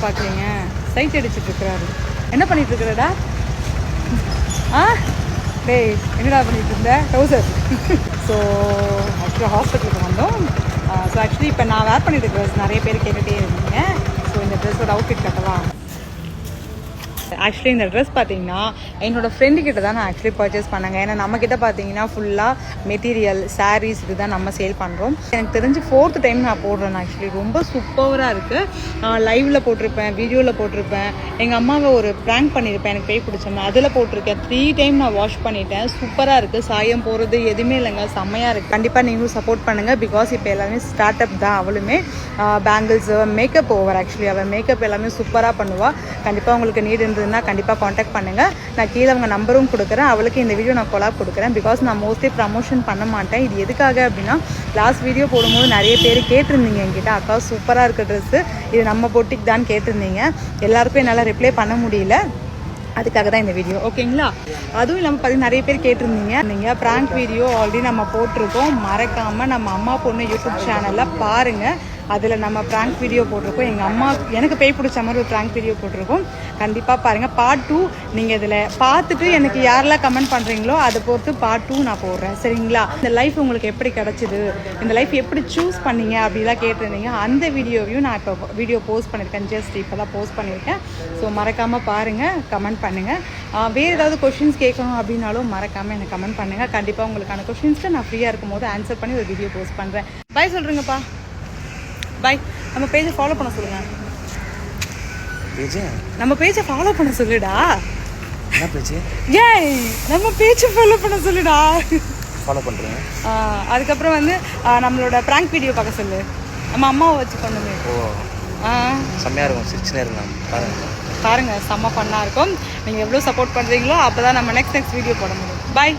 பார்க்குறீங்க? சைட் அடிச்சுட்டு இருக்கிறாரு. என்ன பண்ணிட்டு இருக்கிறடா? டேய் என்னடா பண்ணிட்டு இருந்த? டவுசர். ஸோ ஆக்சுவலாக ஹாஸ்பிட்டலுக்கு வந்தோம். ஸோ ஆக்சுவலி இப்போ நான் வேர் பண்ணிட்டு இருக்கிற நிறைய பேர் கேட்டுகிட்டே இருந்தீங்க. ஸோ இந்த ட்ரெஸ்ஸோட அவுட்ஃபிட் கட்டலாம். ஆக்சுவலி இந்த ட்ரெஸ் பார்த்தீங்கன்னா என்னோடய ஃப்ரெண்டுக்கிட்ட தான் நான் ஆக்சுவலி பர்ச்சேஸ் பண்ணேங்க. ஏன்னா நம்மக்கிட்ட பார்த்தீங்கன்னா ஃபுல்லாக மெட்டீரியல் சாரீஸ் இது தான் நம்ம சேல் பண்ணுறோம். எனக்கு தெரிஞ்சு 4th டைம் நான் போடுறேன். ஆக்சுவலி ரொம்ப சூப்பராக இருக்குது. லைவில் போட்டிருப்பேன், வீடியோவில் போட்டிருப்பேன், எங்கள் அம்மாவை ஒரு ப்ராங்க் பண்ணியிருப்பேன், எனக்கு பேய் பிடிச்சோம்னா அதில் போட்டிருக்கேன். 3 டைம் நான் வாஷ் பண்ணிட்டேன். சூப்பராக இருக்குது. சாயம் போகிறது எதுவுமே இல்லைங்க, செம்மையாக இருக்குது. கண்டிப்பாக நீங்களும் சப்போர்ட் பண்ணுங்கள். பிகாஸ் இப்போ எல்லாமே ஸ்டார்ட் அப் தான். அவளுமே பேங்கிள்ஸு மேக்கப் ஓவர். ஆக்சுவலி அவள் மேக்கப் எல்லாமே சூப்பராக பண்ணுவாள். கண்டிப்பாக உங்களுக்கு நீட் இருந்ததுன்னா கண்டிப்பாக காண்டாக்ட் பண்ணுங்கள். நான் கீழே அவங்க நம்பரும் கொடுக்குறேன். அவளுக்கு இந்த வீடியோ நான் கொலாப் கொடுக்குறேன். பிகாஸ் நான் மோஸ்ட்லி ப்ரமோஷன் பண்ண மாட்டேன். இது எதுக்காக அப்படின்னா லாஸ்ட் வீடியோ போடும்போது நிறைய பேர் கேட்டிருந்தீங்க என்கிட்ட, அக்கா சூப்பராக இருக்க ட்ரெஸ்ஸு இது நம்ம போட்டிக்கு தான் கேட்டிருந்தீங்க. எல்லாருக்கும் என்னால் ரிப்ளை பண்ண முடியல. அதுக்காக தான் இந்த வீடியோ, ஓகேங்களா? அதுவும் இல்லாமல் பார்த்தீங்கன்னா நிறைய பேர் கேட்டிருந்தீங்க. நீங்கள் ப்ராங்க் வீடியோ ஆல்ரெடி நம்ம போட்டிருக்கோம். மறக்காமல் நம்ம அம்மா பொண்ணு யூடியூப் சேனலில் பாருங்கள். அதில் நம்ம ப்ராங்க் வீடியோ போட்டிருக்கோம். எங்கள் அம்மா எனக்கு பேய் பிடிச்ச மாதிரி ஒரு ப்ராங்க் வீடியோ போட்டிருக்கோம். கண்டிப்பாக பாருங்கள். பார்ட் 2 நீங்கள் இதில் பார்த்துட்டு எனக்கு யாரெல்லாம் கமெண்ட் பண்ணுறீங்களோ அதை பொறுத்து பார்ட் 2 நான் போடுறேன், சரிங்களா? இந்த லைஃப் உங்களுக்கு எப்படி கிடச்சிது, இந்த லைஃப் எப்படி சூஸ் பண்ணீங்க அப்படிலாம் கேட்டிருந்தீங்க. அந்த வீடியோவையும் நான் இப்போ வீடியோ போஸ்ட் பண்ணியிருக்கேன். ஜஸ்ட் இப்போ தான் போஸ்ட் பண்ணியிருக்கேன். ஸோ மறக்காமல் பாருங்கள், கமெண்ட் பண்ணுங்கள். வேறு ஏதாவது கொஷின்ஸ் கேட்கணும் அப்படின்னாலும் மறக்காமல் எனக்கு கமெண்ட் பண்ணுங்கள். கண்டிப்பாக உங்களுக்கான கொஷின்ஸ்க்கு நான் ஃப்ரீயாக இருக்கும் போது ஆன்சர் பண்ணி ஒரு வீடியோ போஸ்ட் பண்ணுறேன். பாய் சொல்கிறேங்கப்பா. பாய். நம்ம பேஜை ஃபாலோ பண்ண சொல்லுங்க. நம்ம பேஜை ஃபாலோ பண்ண சொல்லுடா. என்ன பேஜ்? ஏய் நம்ம பேஜை ஃபாலோ பண்ண சொல்லுடா. ஃபாலோ பண்ணுறேன். அதுக்கப்புறம் வந்து நம்மளோட ப்ராங்க் வீடியோ பார்க்க சொல்லு. நம்ம அம்மாவை வச்சு பண்ணுமே. ஓ செம்மையாக இருக்கும். சிரிச்சுனே இருக்கலாம். பாருங்கள் செம்ம ஃபன்னாக இருக்கும். நீங்கள் எவ்வளோ சப்போர்ட் பண்ணுறீங்களோ அப்போ தான் நம்ம நெக்ஸ்ட் வீடியோ போட முடியும். பாய்.